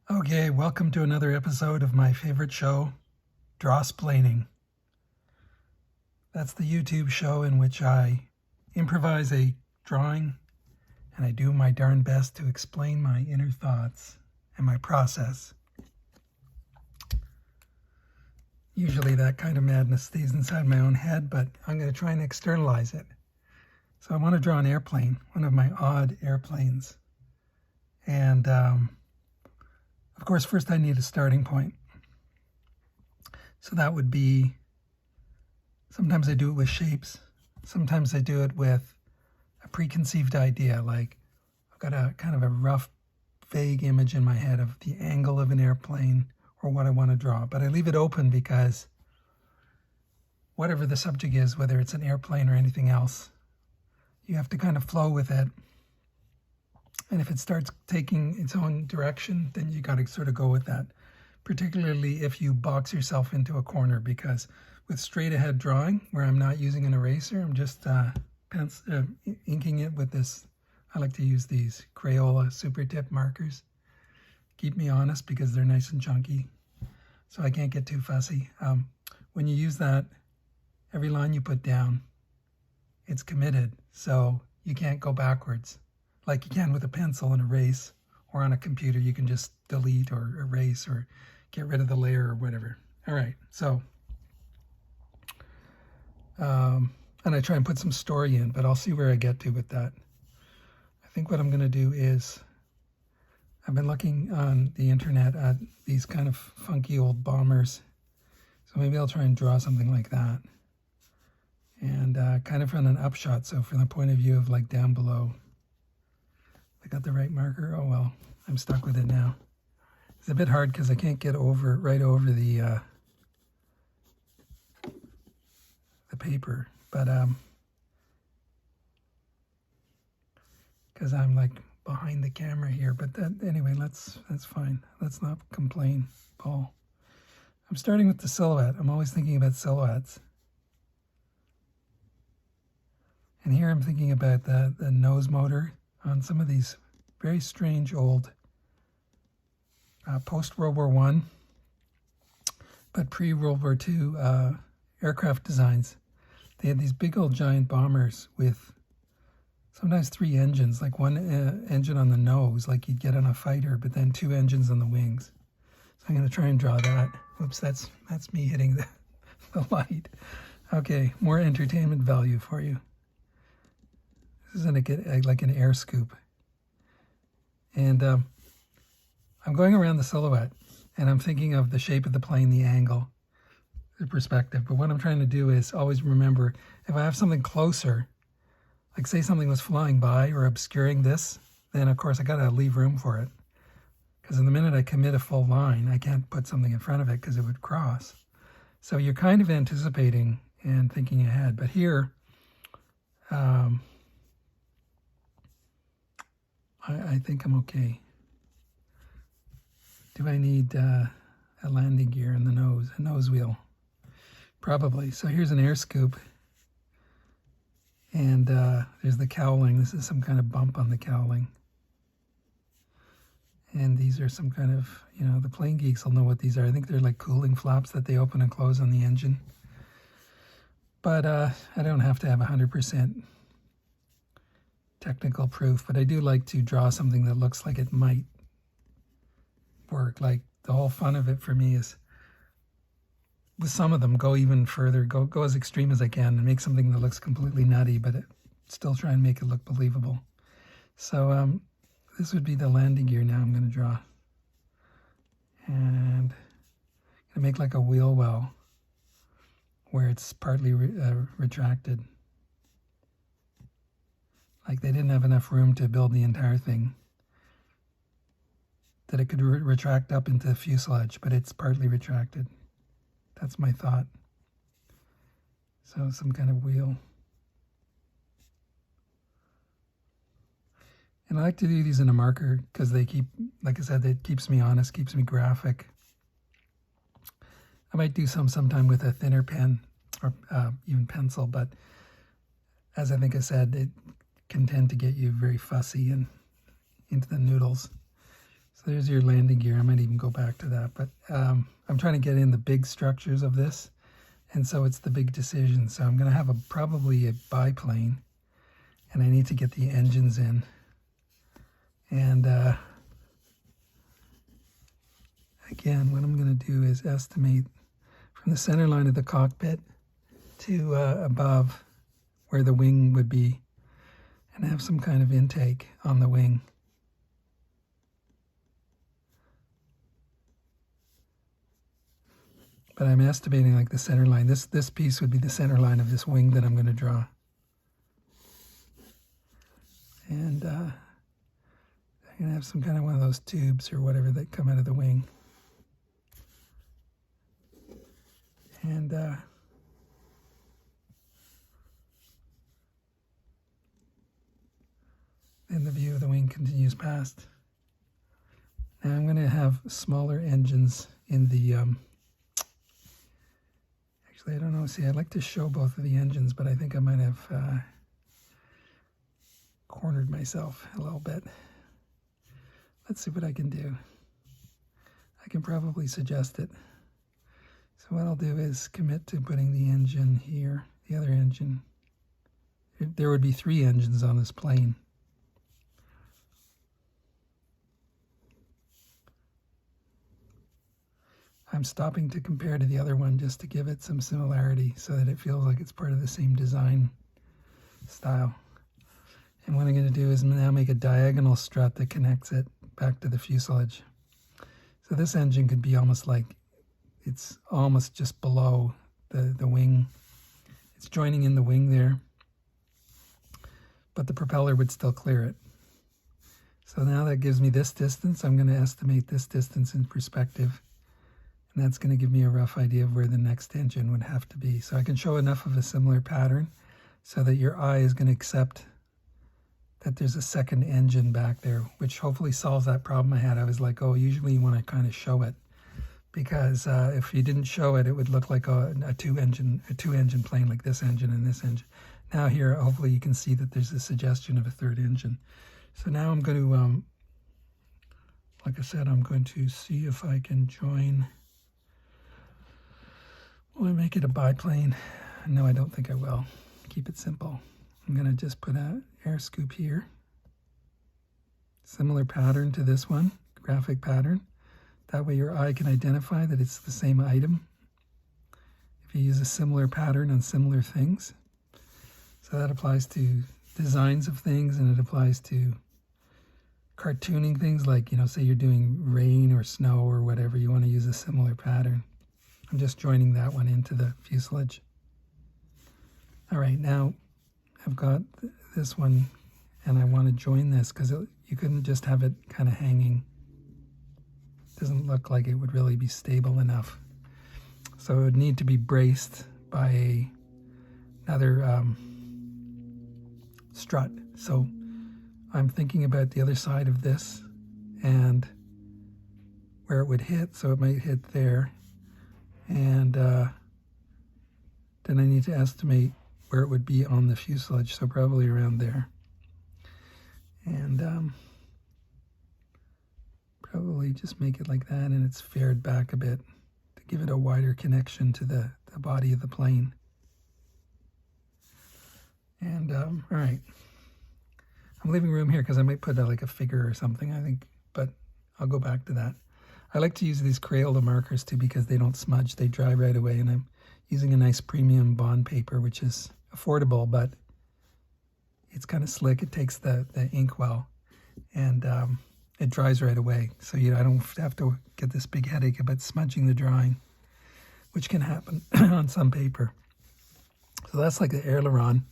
Okay, welcome to another episode of my favorite show, DRAWSPLAINING. That's the YouTube show in which I improvise a drawing and I do my darn best to explain my inner thoughts and my process. Usually that kind of madness stays inside my own head, but I'm going to try and externalize it. So I want to draw an airplane, one of my odd airplanes. And of course, first I need a starting point. So that would be, sometimes I do it with shapes. Sometimes I do it with a preconceived idea, like I've got a kind of a rough, vague image in my head of the angle of an airplane or what I want to draw. But I leave it open because whatever the subject is, whether it's an airplane or anything else, you have to kind of flow with it. And if it starts taking its own direction, then you got to sort of go with that, particularly if you box yourself into a corner, because with straight ahead drawing, where I'm not using an eraser, I'm just inking it with this. I like to use these Crayola super tip markers. Keep me honest because they're nice and chunky, so I can't get too fussy. When you use that, every line you put down, it's committed, so you can't go backwards. Like you can with a pencil and erase, or on a computer you can just delete or erase or get rid of the layer or whatever. All right, so, and I try and put some story in, but I'll see where I get to with that. I think what I'm going to do is, I've been looking on the internet at these kind of funky old bombers, so maybe I'll try and draw something like that. And kind of from an upshot, so from the point of view of like down below. I got the right marker. Oh well, I'm stuck with it now. It's a bit hard because I can't get right over the paper, but because I'm like behind the camera here. But that anyway, that's fine. Let's not complain, Paul. I'm starting with the silhouette. I'm always thinking about silhouettes, and here I'm thinking about the nose motor on some of these very strange old post-World War I, but pre-World War II aircraft designs. They had these big old giant bombers with sometimes 3 engines, like one engine on the nose, like you'd get on a fighter, but then 2 engines on the wings. So I'm going to try and draw that. Oops, that's me hitting the light. Okay, more entertainment value for you. This isn't like an air scoop. And I'm going around the silhouette, and I'm thinking of the shape of the plane, the angle, the perspective. But what I'm trying to do is always remember, if I have something closer, like say something was flying by or obscuring this, then of course I got to leave room for it. Because in the minute I commit a full line, I can't put something in front of it because it would cross. So you're kind of anticipating and thinking ahead. But here, I think I'm okay. Do I need a landing gear in the nose, a nose wheel? Probably. So here's an air scoop. And there's the cowling. This is some kind of bump on the cowling. And these are some kind of, the plane geeks will know what these are. I think they're like cooling flaps that they open and close on the engine. But I don't have to have 100% technical proof, but I do like to draw something that looks like it might work. Like the whole fun of it for me is, with some of them, go even further, go as extreme as I can and make something that looks completely nutty, but still try and make it look believable. So this would be the landing gear now I'm going to draw. And I'm going to make like a wheel well where it's partly retracted. Like they didn't have enough room to build the entire thing, that it could retract up into the fuselage, but it's partly retracted. That's my thought. So some kind of wheel. And I like to do these in a marker because they keep, like I said, it keeps me honest, keeps me graphic. I might do sometime with a thinner pen or even pencil, but as I think I said, it can tend to get you very fussy and into the noodles. So there's your landing gear. I might even go back to that, but I'm trying to get in the big structures of this, and so it's the big decision. So I'm going to have probably a biplane, and I need to get the engines in. And again, what I'm going to do is estimate from the center line of the cockpit to above where the wing would be, and have some kind of intake on the wing. But I'm estimating like the center line. This piece would be the center line of this wing that I'm going to draw. And I'm going to have some kind of one of those tubes or whatever that come out of the wing. And then the view of the wing continues past. Now I'm going to have smaller engines in the... Actually, I don't know. See, I'd like to show both of the engines, but I think I might have cornered myself a little bit. Let's see what I can do. I can probably suggest it. So what I'll do is commit to putting the engine here, the other engine. There would be 3 engines on this plane. I'm stopping to compare to the other one just to give it some similarity so that it feels like it's part of the same design style. And what I'm going to do is now make a diagonal strut that connects it back to the fuselage. So this engine could be almost like, it's almost just below the wing. It's joining in the wing there, but the propeller would still clear it. So now that gives me this distance. I'm going to estimate this distance in perspective. And that's going to give me a rough idea of where the next engine would have to be. So I can show enough of a similar pattern so that your eye is going to accept that there's a second engine back there, which hopefully solves that problem I had. I was like, oh, usually you want to kind of show it, because if you didn't show it, it would look like a two-engine plane, like this engine and this engine. Now here, hopefully you can see that there's a suggestion of a third engine. So now I'm going to, like I said, I'm going to see if I can join. Will I make it a biplane? No, I don't think I will. Keep it simple. I'm going to just put an air scoop here. Similar pattern to this one, graphic pattern. That way your eye can identify that it's the same item if you use a similar pattern on similar things. So that applies to designs of things, and it applies to cartooning things like, you know, say you're doing rain or snow or whatever, you want to use a similar pattern. I'm just joining that one into the fuselage. All right, now I've got this one, and I want to join this because you couldn't just have it kind of hanging. It doesn't look like it would really be stable enough. So it would need to be braced by another strut. So I'm thinking about the other side of this and where it would hit. So it might hit there. And then I need to estimate where it would be on the fuselage, so probably around there. And probably just make it like that, and it's fared back a bit to give it a wider connection to the body of the plane. And all right, I'm leaving room here because I might put like a figure or something, I think, but I'll go back to that. I like to use these Crayola markers too because they don't smudge, they dry right away, and I'm using a nice premium bond paper, which is affordable, but it's kind of slick. It takes the ink well, and it dries right away. So I don't have to get this big headache about smudging the drawing, which can happen on some paper. So that's like the aileron.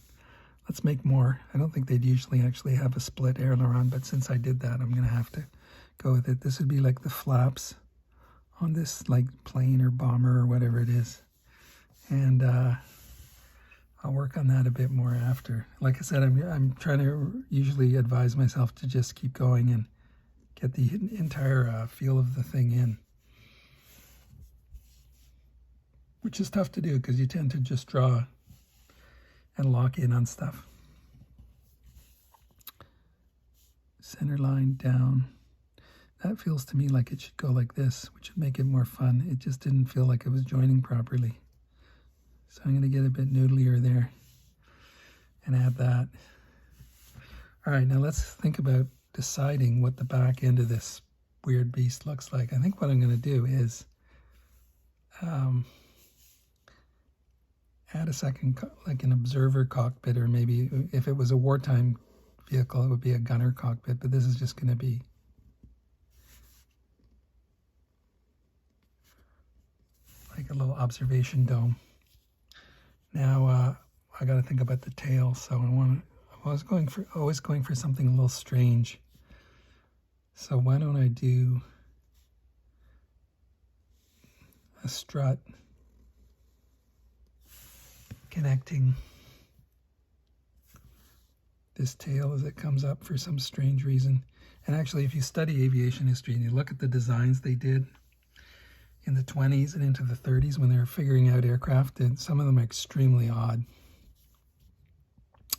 Let's make more. I don't think they'd usually actually have a split aileron, but since I did that, I'm going to have to go with it. This would be like the flaps on this like plane or bomber or whatever it is. And I'll work on that a bit more after. Like I said, I'm trying to usually advise myself to just keep going and get the entire feel of the thing in, which is tough to do because you tend to just draw and lock in on stuff. Center line down. That feels to me like it should go like this, which would make it more fun. It just didn't feel like it was joining properly. So I'm going to get a bit noodlier there and add that. All right, now let's think about deciding what the back end of this weird beast looks like. I think what I'm going to do is add a second, like an observer cockpit, or maybe if it was a wartime vehicle, it would be a gunner cockpit, but this is just going to be like a little observation dome. Now I got to think about the tail, so I was always going for something a little strange. So why don't I do a strut connecting this tail as it comes up for some strange reason. And actually, if you study aviation history and you look at the designs they did in the 20s and into the 30s when they were figuring out aircraft, and some of them are extremely odd.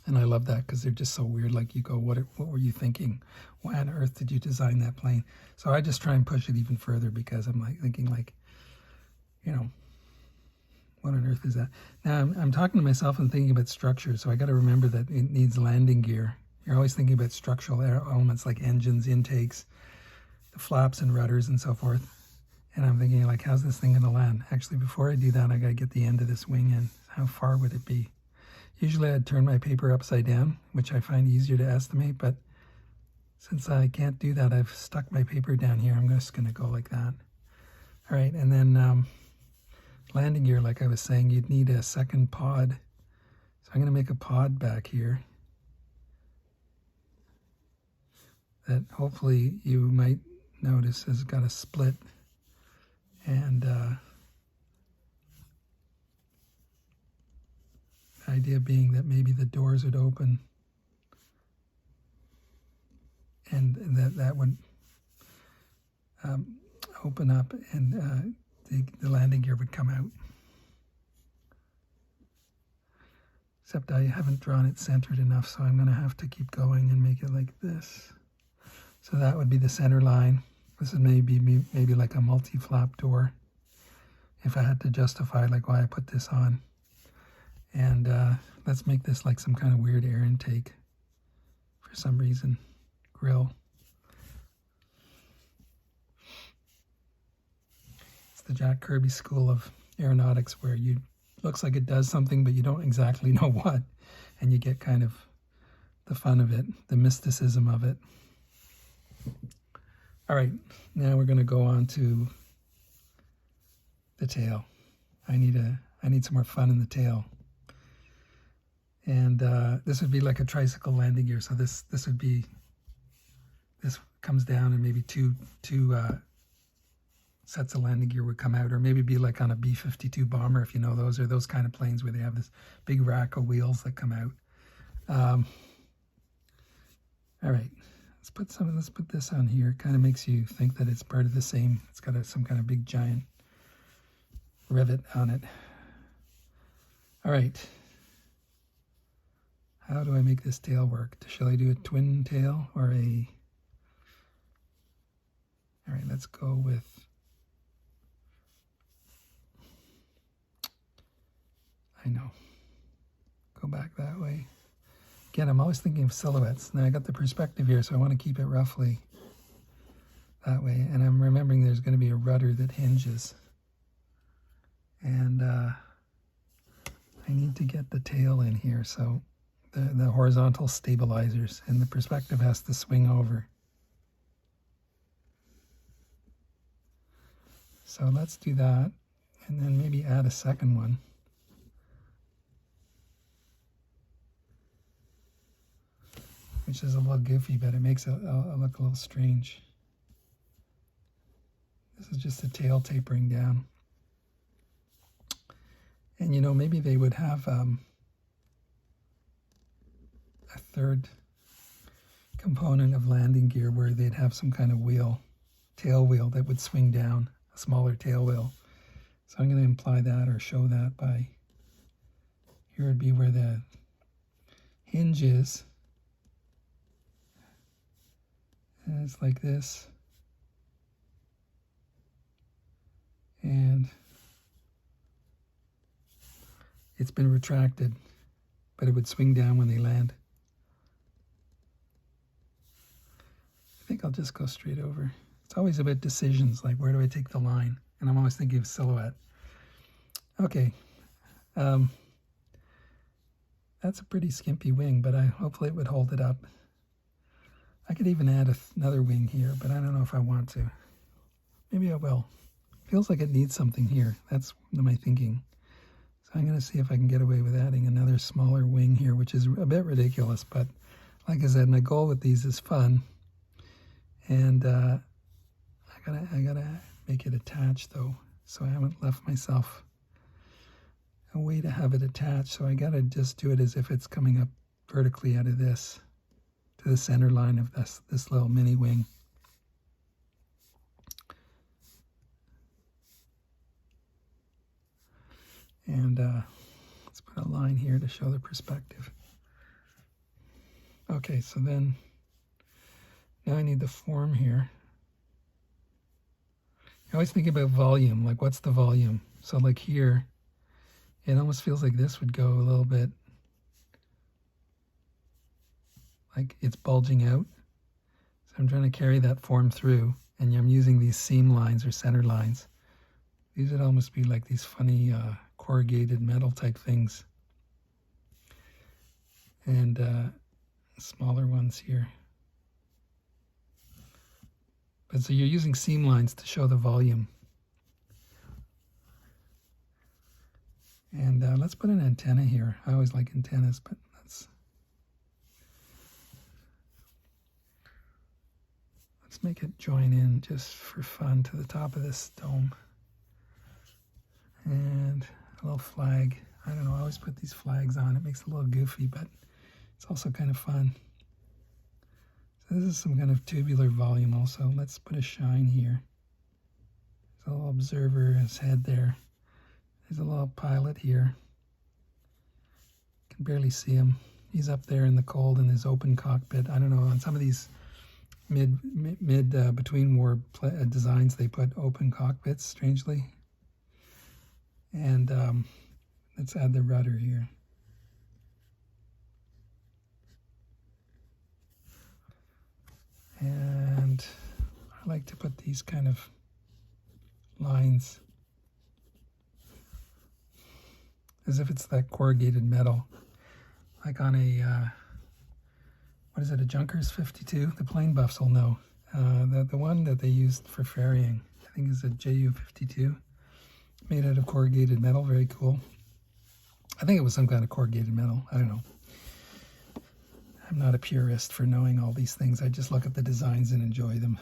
And I love that because they're just so weird. Like you go, what were you thinking? Why on earth did you design that plane? So I just try and push it even further because I'm like thinking like, you know, what on earth is that? Now I'm talking to myself and thinking about structure. So I got to remember that it needs landing gear. You're always thinking about structural elements like engines, intakes, the flaps and rudders and so forth. And I'm thinking like, how's this thing going to land? Actually, before I do that, I got to get the end of this wing in. How far would it be? Usually I'd turn my paper upside down, which I find easier to estimate, but since I can't do that, I've stuck my paper down here. I'm just going to go like that. All right, and then landing gear, like I was saying, you'd need a second pod. So I'm going to make a pod back here that hopefully you might notice has got a split. And the idea being that maybe the doors would open and that would open up and the landing gear would come out. Except I haven't drawn it centered enough, so I'm going to have to keep going and make it like this. So that would be the center line. This is maybe like a multi-flap door, if I had to justify like why I put this on. And let's make this like some kind of weird air intake for some reason. Grill. It's the Jack Kirby School of Aeronautics, where you looks like it does something, but you don't exactly know what, and you get kind of the fun of it, the mysticism of it. All right, now we're going to go on to the tail. I need some more fun in the tail. And this would be like a tricycle landing gear. So this comes down, and maybe two sets of landing gear would come out, or maybe be like on a B-52 bomber, if you know those, or those kind of planes where they have this big rack of wheels that come out. All right. Let's put this on here. It kind of makes you think that it's part of the same. It's got some kind of big giant rivet on it. All right. How do I make this tail work? Shall I do a twin tail or a... All right, let's go with... I know. Go back that way. Again, I'm always thinking of silhouettes. Now I got the perspective here, so I want to keep it roughly that way. And I'm remembering there's going to be a rudder that hinges. And I need to get the tail in here, so the horizontal stabilizers, and the perspective has to swing over. So let's do that, and then maybe add a second one. Which is a little goofy, but it makes it look a little strange. This is just the tail tapering down. And you know, maybe they would have a third component of landing gear where they'd have some kind of wheel, tail wheel that would swing down, a smaller tail wheel. So I'm going to imply that or show that by, here would be where the hinge is. And it's like this. And it's been retracted, but it would swing down when they land. I think I'll just go straight over. It's always about decisions, like where do I take the line? And I'm always thinking of silhouette. Okay, that's a pretty skimpy wing, but hopefully it would hold it up. I could even add another wing here, but I don't know if I want to. Maybe I will. Feels like it needs something here. That's my thinking. So I'm going to see if I can get away with adding another smaller wing here, which is a bit ridiculous, but like I said, my goal with these is fun. And I gotta make it attached though, so I haven't left myself a way to have it attached. So I gotta just do it as if it's coming up vertically out of this to the center line of this little mini wing. And let's put a line here to show the perspective. Okay, so then now I need the form here. I always think about volume, like what's the volume? So like here, it almost feels like this would go a little bit, like it's bulging out. So I'm trying to carry that form through, and I'm using these seam lines or center lines. These would almost be like these funny corrugated metal type things. And smaller ones here. But so you're using seam lines to show the volume. And let's put an antenna here. I always like antennas, but let's make it join in just for fun to the top of this dome. And a little flag. I don't know, I always put these flags on. It makes it a little goofy, but it's also kind of fun. So this is some kind of tubular volume also. Let's put a shine here. There's a little observer, his head there. There's a little pilot here. Can barely see him. He's up there in the cold in his open cockpit. I don't know, on some of these between war designs, they put open cockpits, strangely. And let's add the rudder here. And I like to put these kind of lines as if it's that corrugated metal, like on a, what is it, a Junkers 52? The plane buffs will know. The one that they used for ferrying, I think is a JU 52, made out of corrugated metal, very cool. I think it was some kind of corrugated metal, I don't know. I'm not a purist for knowing all these things. I just look at the designs and enjoy them.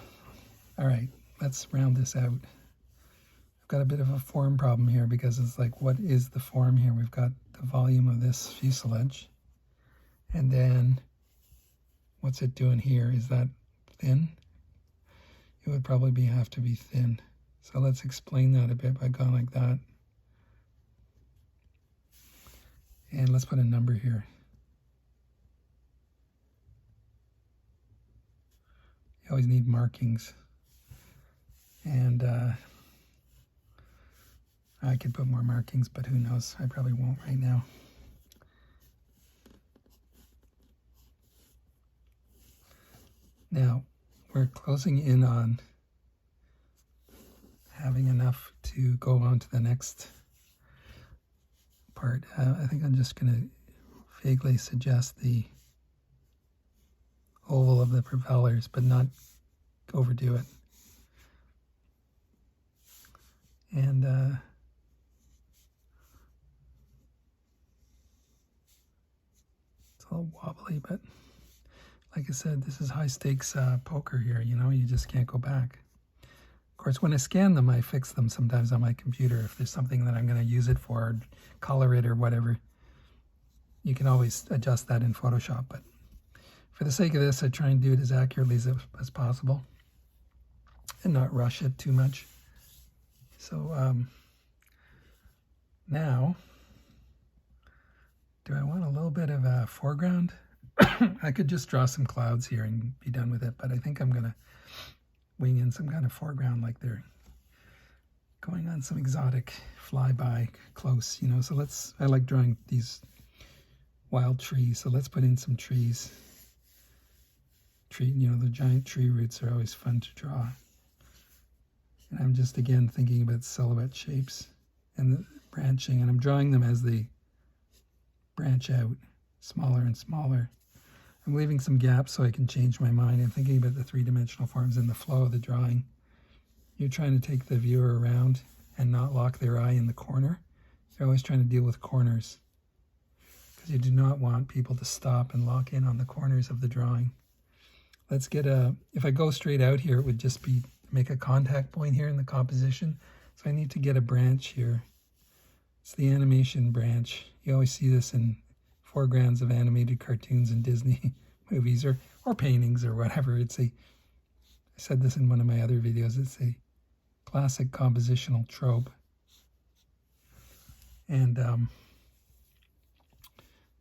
All right, let's round this out. I've got a bit of a form problem here because it's like, what is the form here? We've got the volume of this fuselage. And then what's it doing here? Is that thin? It would probably have to be thin. So let's explain that a bit by going like that. And let's put a number here. You always need markings. And I could put more markings, but who knows? I probably won't right now. Now, we're closing in on having enough to go on to the next part. I think I'm just going to vaguely suggest the oval of the propellers, but not overdo it. And it's a little wobbly, but like I said, this is high stakes poker here, you know, you just can't go back. Of course, when I scan them, I fix them sometimes on my computer. If there's something that I'm going to use it for, or color it or whatever, you can always adjust that in Photoshop. But for the sake of this, I try and do it as accurately as possible and not rush it too much. So now, do I want a little bit of a foreground? I could just draw some clouds here and be done with it, but I think I'm going to wing in some kind of foreground like they're going on some exotic flyby close, you know. So I like drawing these wild trees, so let's put in some trees. You know, the giant tree roots are always fun to draw. And I'm just, again, thinking about silhouette shapes and the branching, and I'm drawing them as they branch out, smaller and smaller. I'm leaving some gaps so I can change my mind and thinking about the three-dimensional forms and the flow of the drawing. You're trying to take the viewer around and not lock their eye in the corner. You're always trying to deal with corners because you do not want people to stop and lock in on the corners of the drawing. Let's get if I go straight out here, it would just be make a contact point here in the composition. So I need to get a branch here. It's the animation branch. You always see this in foregrounds of animated cartoons and Disney movies or paintings or whatever. I said this in one of my other videos, it's a classic compositional trope. And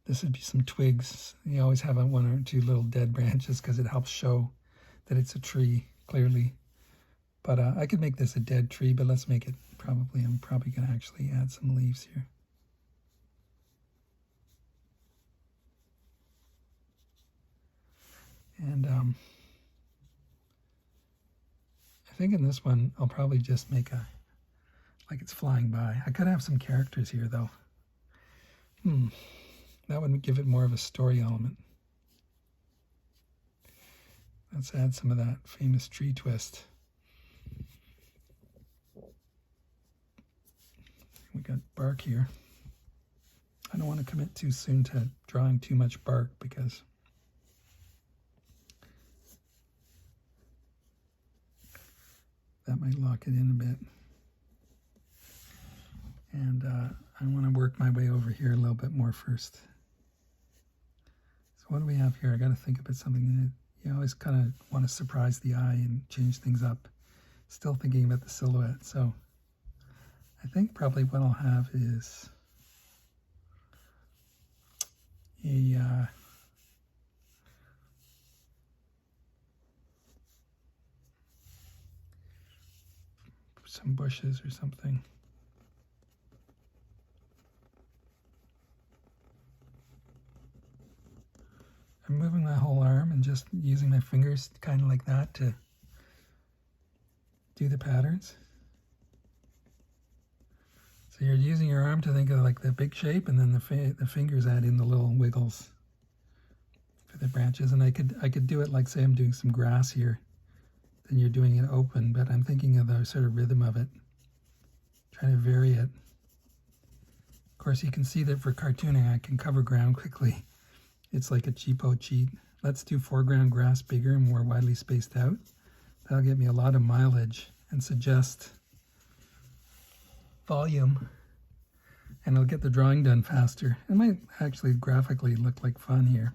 this would be some twigs. You always have one or two little dead branches because it helps show that it's a tree clearly. But I could make this a dead tree, but let's make it I'm probably going to actually add some leaves here. And I think in this one, I'll probably just make like it's flying by. I could have some characters here though. That would give it more of a story element. Let's add some of that famous tree twist. We got bark here. I don't want to commit too soon to drawing too much bark because that might lock it in a bit. And I want to work my way over here a little bit more first. So what do we have here? I got to think about something that you always kind of want to surprise the eye and change things up. Still thinking about the silhouette. So I think probably what I'll have is some bushes or something. I'm moving my whole arm and just using my fingers kind of like that to do the patterns. So you're using your arm to think of like the big shape, and then the fingers add in the little wiggles for the branches. And I could do it like, say I'm doing some grass here, then you're doing it open, but I'm thinking of the sort of rhythm of it, trying to vary it. Of course, you can see that for cartooning, I can cover ground quickly. It's like a cheapo cheat. Let's do foreground grass bigger and more widely spaced out. That'll get me a lot of mileage and suggest volume, and it'll get the drawing done faster. It might actually graphically look like fun here.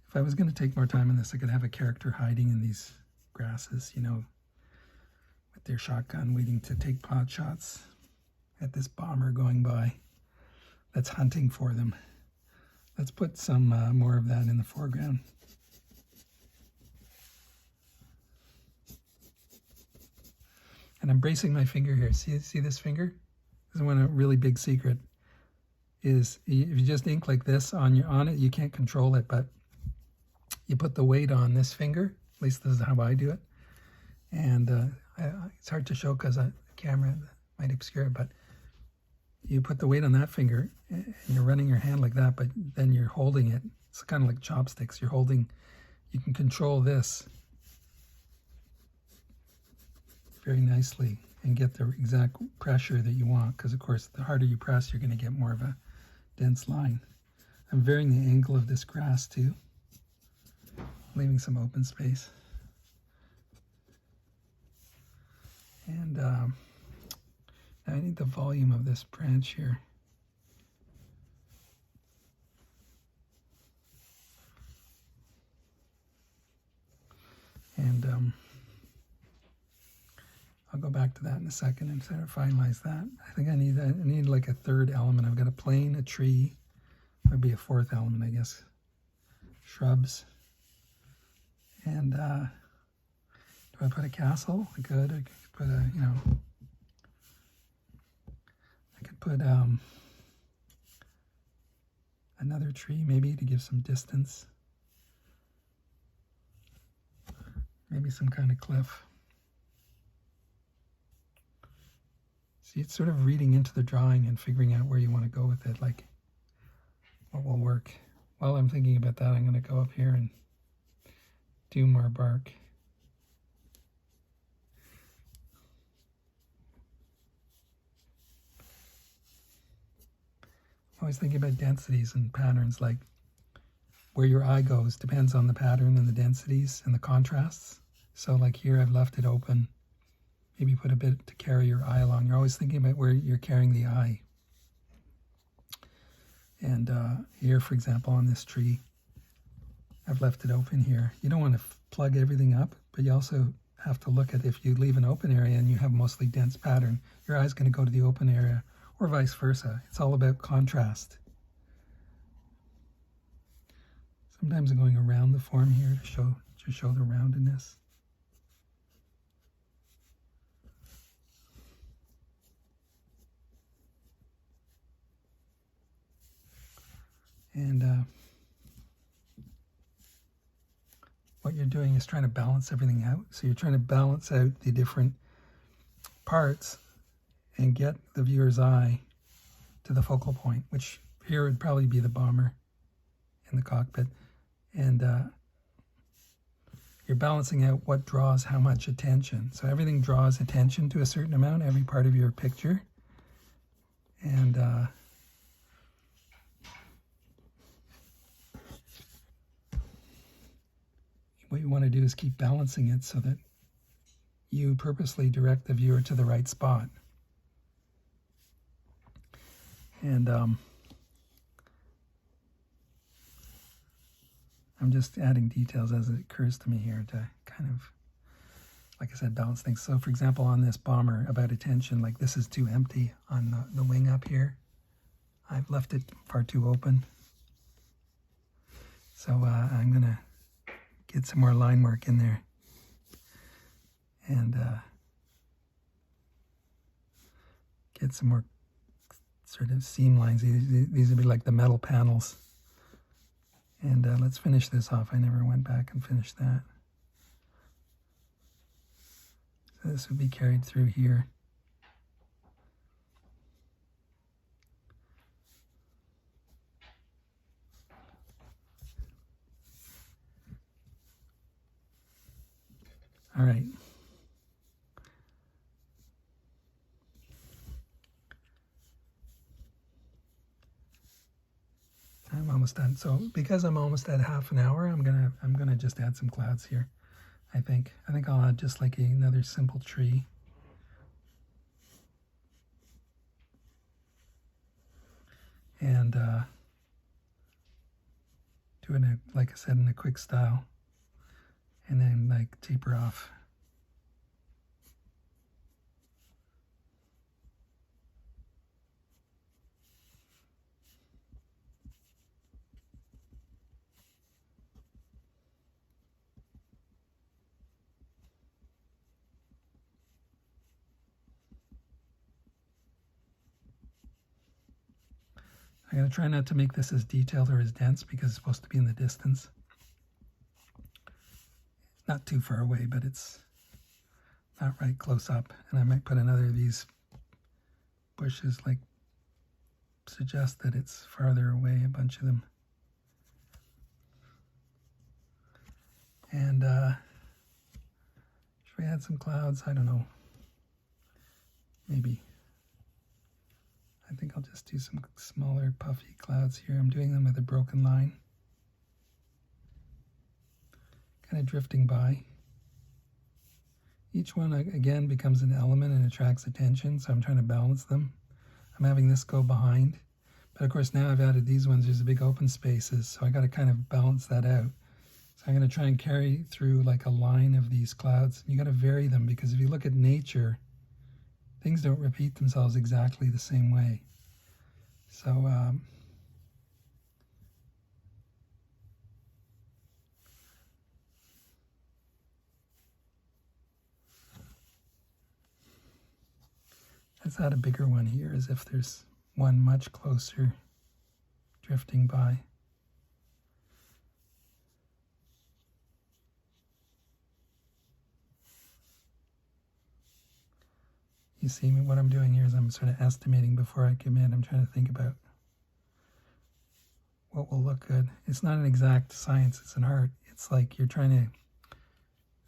If I was going to take more time on this, I could have a character hiding in these grasses, you know, with their shotgun waiting to take pot shots at this bomber going by that's hunting for them. Let's put some more of that in the foreground. And I'm bracing my finger here. See this finger? This is one a really big secret. Is if you just ink like this on it, you can't control it, but you put the weight on this finger. At least this is how I do it. And it's hard to show because the camera might obscure it, but you put the weight on that finger and you're running your hand like that, but then you're holding it. It's kind of like chopsticks. You can control this very nicely and get the exact pressure that you want, because of course the harder you press, you're going to get more of a dense line. I'm varying the angle of this grass too, leaving some open space. And I need the volume of this branch here. And I'll go back to that in a second and sort of finalize that. I think I need like a third element. I've got a plane, a tree, maybe a fourth element, I guess. Shrubs. And do I put a castle? I could put a, put another tree maybe to give some distance. Maybe some kind of cliff. See, it's sort of reading into the drawing and figuring out where you want to go with it, like what will work. While I'm thinking about that, I'm going to go up here and do more bark. I'm always thinking about densities and patterns, like where your eye goes depends on the pattern and the densities and the contrasts. So like here I've left it open, maybe put a bit to carry your eye along. You're always thinking about where you're carrying the eye. And here, for example, on this tree, I've left it open here. You don't want to plug everything up, but you also have to look at, if you leave an open area and you have mostly dense pattern, your eye's going to go to the open area, or vice versa. It's all about contrast. Sometimes I'm going around the form here to show the roundedness. And what you're doing is trying to balance everything out. So you're trying to balance out the different parts and get the viewer's eye to the focal point, which here would probably be the bomber in the cockpit. And you're balancing out what draws how much attention. So everything draws attention to a certain amount, every part of your picture. And what you want to do is keep balancing it so that you purposely direct the viewer to the right spot. And I'm just adding details as it occurs to me here to kind of, like I said, balance things. So for example, on this bomber about attention, like this is too empty on the wing up here. I've left it far too open. So I'm going to get some more line work in there. And get some more sort of seam lines. These would be like the metal panels. And let's finish this off. I never went back and finished that. So this would be carried through here. All right. I'm almost done. So because I'm almost at half an hour, I'm gonna just add some clouds here. I think I'll add just like another simple tree. And do it like I said, in a quick style. And then like taper off. I'm going to try not to make this as detailed or as dense because it's supposed to be in the distance. Not too far away, but it's not right close up. And I might put another of these bushes, like suggest that it's farther away, a bunch of them. And should we add some clouds? I don't know. Maybe. I think I'll just do some smaller puffy clouds here. I'm doing them with a broken line. Kind of drifting by. Each one, again, becomes an element and attracts attention, so I'm trying to balance them. I'm having this go behind. But of course, now I've added these ones. There's a big open spaces, so I got to kind of balance that out. So I'm going to try and carry through like a line of these clouds. You got to vary them, because if you look at nature, things don't repeat themselves exactly the same way. So let's add a bigger one here, as if there's one much closer drifting by. You see what I'm doing here is I'm sort of estimating before I commit. I'm trying to think about what will look good. It's not an exact science, it's an art. It's like you're trying to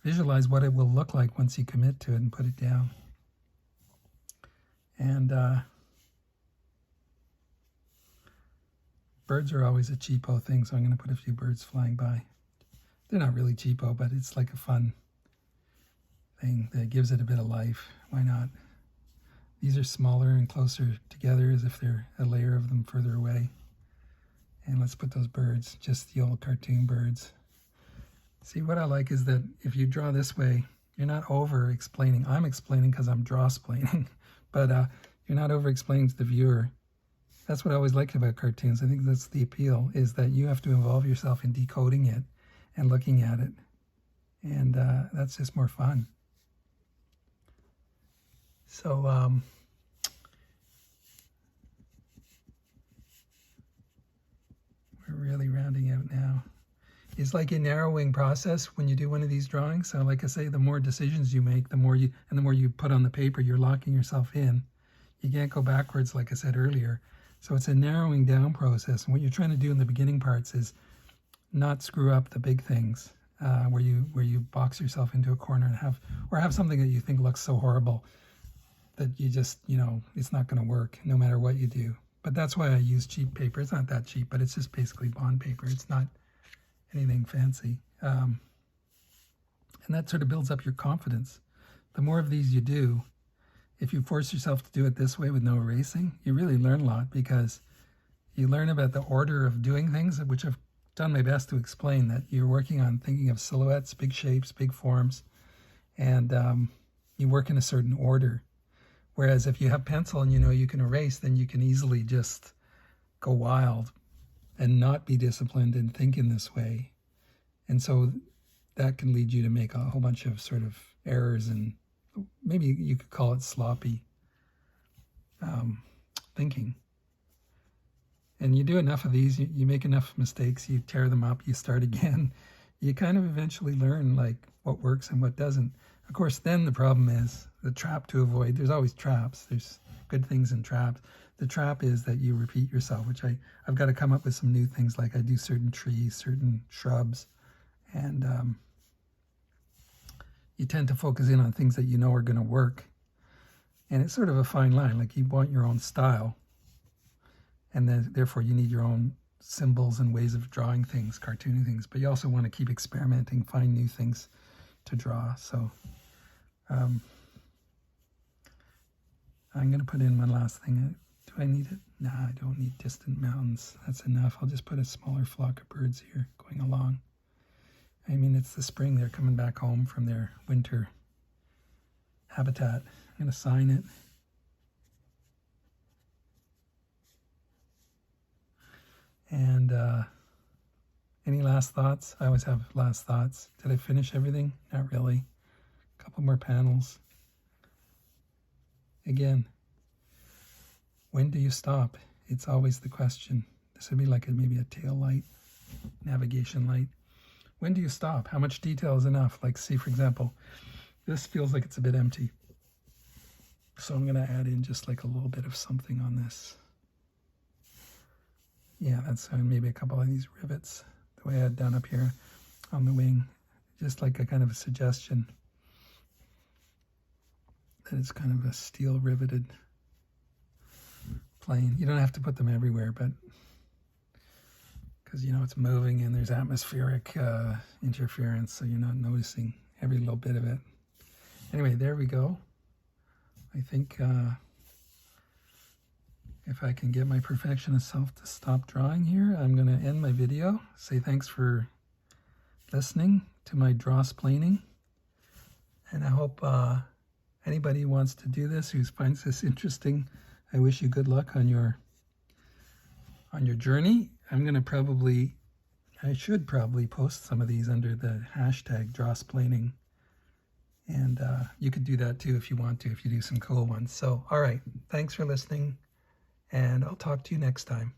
visualize what it will look like once you commit to it and put it down. And birds are always a cheapo thing, so I'm going to put a few birds flying by. They're not really cheapo, but it's like a fun thing that gives it a bit of life. Why not? These are smaller and closer together as if they're a layer of them further away. And let's put those birds, just the old cartoon birds. See, what I like is that if you draw this way, you're not over-explaining. I'm explaining because I'm draw-splaining, but you're not over-explaining to the viewer. That's what I always like about cartoons. I think that's the appeal, is that you have to involve yourself in decoding it and looking at it. And that's just more fun. So, we're really rounding out now. It's like a narrowing process when you do one of these drawings. So like I say, the more decisions you make, the more you put on the paper, you're locking yourself in. You can't go backwards, like I said earlier. So it's a narrowing down process. And what you're trying to do in the beginning parts is not screw up the big things, where you box yourself into a corner and have something that you think looks so horrible that you just, it's not going to work no matter what you do. But that's why I use cheap paper. It's not that cheap, but it's just basically bond paper. It's not anything fancy. And that sort of builds up your confidence. The more of these you do, if you force yourself to do it this way with no erasing, you really learn a lot, because you learn about the order of doing things, which I've done my best to explain, that you're working on thinking of silhouettes, big shapes, big forms, and you work in a certain order. Whereas if you have pencil and you can erase, then you can easily just go wild and not be disciplined and think in this way. And so that can lead you to make a whole bunch of sort of errors, and maybe you could call it sloppy thinking. And you do enough of these, you make enough mistakes, you tear them up, you start again. You kind of eventually learn like what works and what doesn't. Of course, then the problem is the trap to avoid. There's always traps. There's good things in traps. The trap is that you repeat yourself, which I've got to come up with some new things. Like I do certain trees, certain shrubs, and you tend to focus in on things that you know are going to work. And it's sort of a fine line. Like you want your own style, and then therefore you need your own symbols and ways of drawing things, cartooning things. But you also want to keep experimenting, find new things to draw. So I'm going to put in one last thing. Do I need it? Nah, I don't need distant mountains. That's enough. I'll just put a smaller flock of birds here going along. I mean, it's the spring. They're coming back home from their winter habitat. I'm going to sign it. And any last thoughts? I always have last thoughts. Did I finish everything? Not really. A couple more panels. Again, when do you stop? It's always the question. This would be like maybe a tail light, navigation light. When do you stop? How much detail is enough? Like, see, for example, this feels like it's a bit empty. So I'm going to add in just like a little bit of something on this. Yeah, that's maybe a couple of these rivets, the way I had done up here on the wing. Just like a kind of a suggestion that it's kind of a steel riveted plane. You don't have to put them everywhere, but because it's moving and there's atmospheric interference, so you're not noticing every little bit of it. Anyway, there we go. I think if I can get my perfectionist self to stop drawing here, I'm going to end my video. Say thanks for listening to my DRAWSPLAINING, and I hope anybody who wants to do this, who finds this interesting, I wish you good luck on your journey. I should probably post some of these under the hashtag DRAWSPLAINING. And you could do that too if you want to, if you do some cool ones. So, all right. Thanks for listening. and I'll talk to you next time.